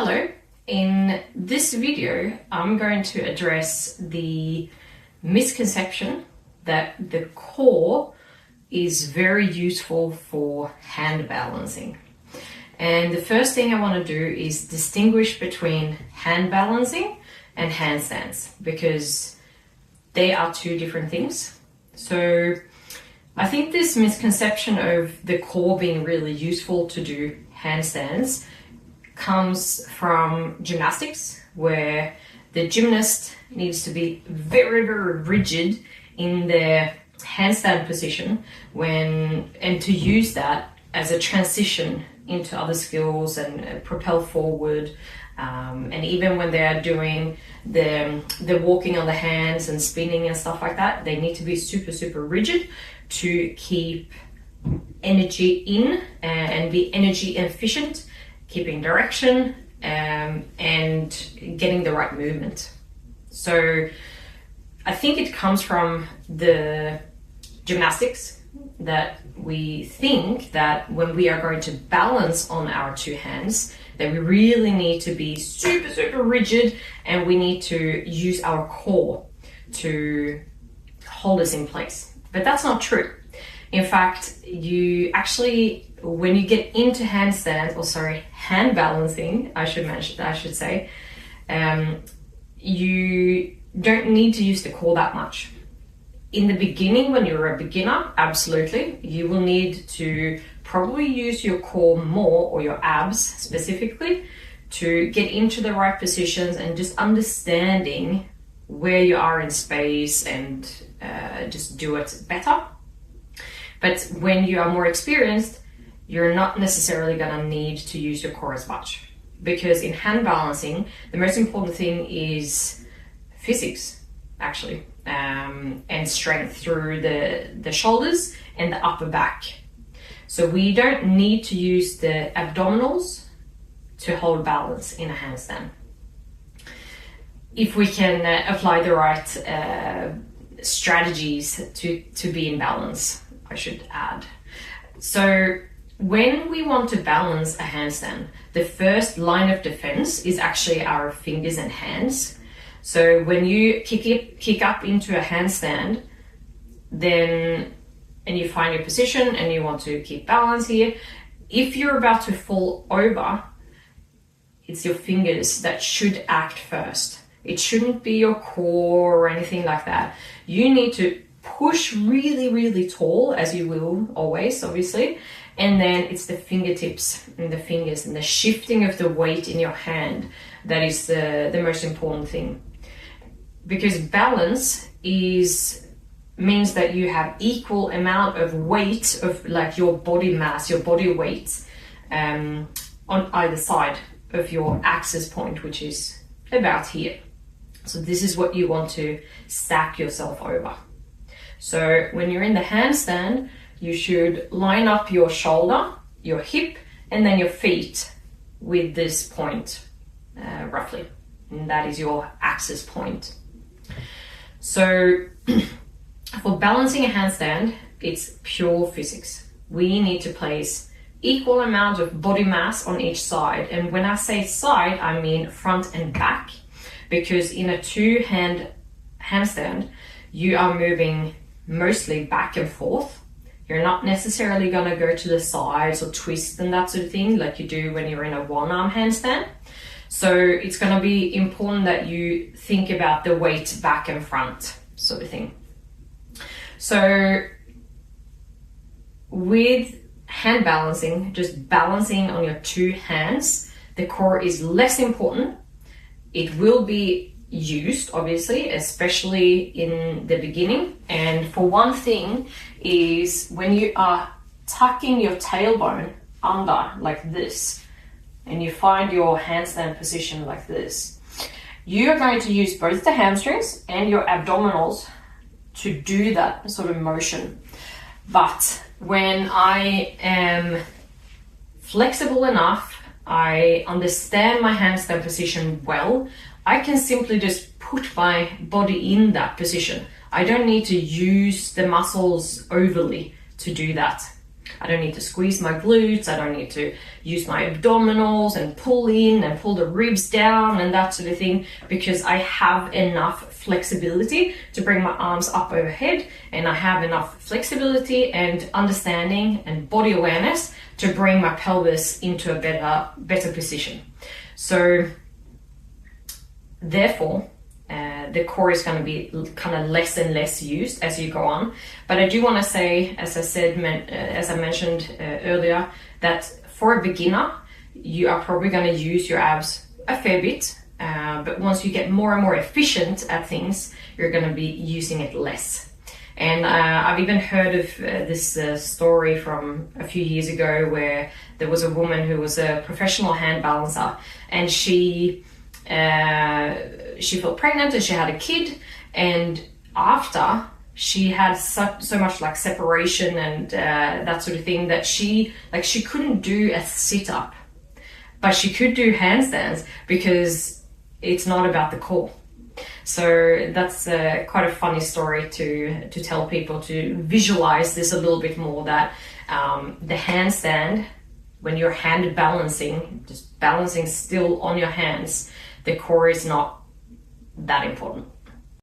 Hello, in this video I'm going to address the misconception that the core is very useful for hand balancing. And the first thing I want to do is distinguish between hand balancing and handstands because they are two different things. So I think this misconception of the core being really useful to do handstands comes from gymnastics, where the gymnast needs to be very, very rigid in their handstand position and to use that as a transition into other skills and propel forward. And even when they are doing the walking on the hands and spinning and stuff like that, they need to be super, super rigid to keep energy in and be energy efficient, keeping direction and getting the right movement. So I think it comes from the gymnastics that we think that when we are going to balance on our two hands, that we really need to be super, super rigid and we need to use our core to hold us in place. But that's not true. In fact, you actually, when you get into hand balancing, I should say, you don't need to use the core that much. In the beginning, when you're a beginner, absolutely, you will need to probably use your core more, or your abs specifically, to get into the right positions and just understanding where you are in space and just do it better. But when you are more experienced, you're not necessarily going to need to use your core as much, because in hand balancing, the most important thing is physics, actually, and strength through the shoulders and the upper back. So we don't need to use the abdominals to hold balance in a handstand, if we can apply the right strategies to be in balance, I should add. So when we want to balance a handstand, the first line of defense is actually our fingers and hands. So when you kick up into a handstand, and you find your position and you want to keep balance here, if you're about to fall over, it's your fingers that should act first. It shouldn't be your core or anything like that. You need to push really, really tall, as you will always, obviously, and then it's the fingertips and the fingers and the shifting of the weight in your hand that is the most important thing. Because balance means that you have equal amount of weight of like your body mass, your body weight on either side of your axis point, which is about here. So this is what you want to stack yourself over. So when you're in the handstand, you should line up your shoulder, your hip, and then your feet with this point, roughly. And that is your axis point. So for balancing a handstand, it's pure physics. We need to place equal amount of body mass on each side. And when I say side, I mean front and back, because in a two-hand handstand, you are moving mostly back and forth. You're not necessarily going to go to the sides or twist and that sort of thing like you do when you're in a one-arm handstand. So it's going to be important that you think about the weight back and front sort of thing. So with hand balancing, just balancing on your two hands, the core is less important. It will be used, obviously, especially in the beginning. And for one thing is when you are tucking your tailbone under like this, and you find your handstand position like this, you are going to use both the hamstrings and your abdominals to do that sort of motion. But when I am flexible enough, I understand my handstand position well, I can simply just put my body in that position. I don't need to use the muscles overly to do that. I don't need to squeeze my glutes, I don't need to use my abdominals and pull in and pull the ribs down and that sort of thing, because I have enough flexibility to bring my arms up overhead, and I have enough flexibility and understanding and body awareness to bring my pelvis into a better position. So therefore, the core is going to be kind of less and less used as you go on. But I do want to say, as I mentioned earlier, that for a beginner, you are probably going to use your abs a fair bit. But once you get more and more efficient at things, you're going to be using it less. And I've even heard of this story from a few years ago where there was a woman who was a professional hand balancer, and she felt pregnant and she had a kid, and after she had so much like separation and that sort of thing, that she couldn't do a sit-up, but she could do handstands because it's not about the core. So that's quite a funny story to tell people, to visualize this a little bit more, that the handstand, when you're hand balancing, just balancing still on your hands, the core is not that important.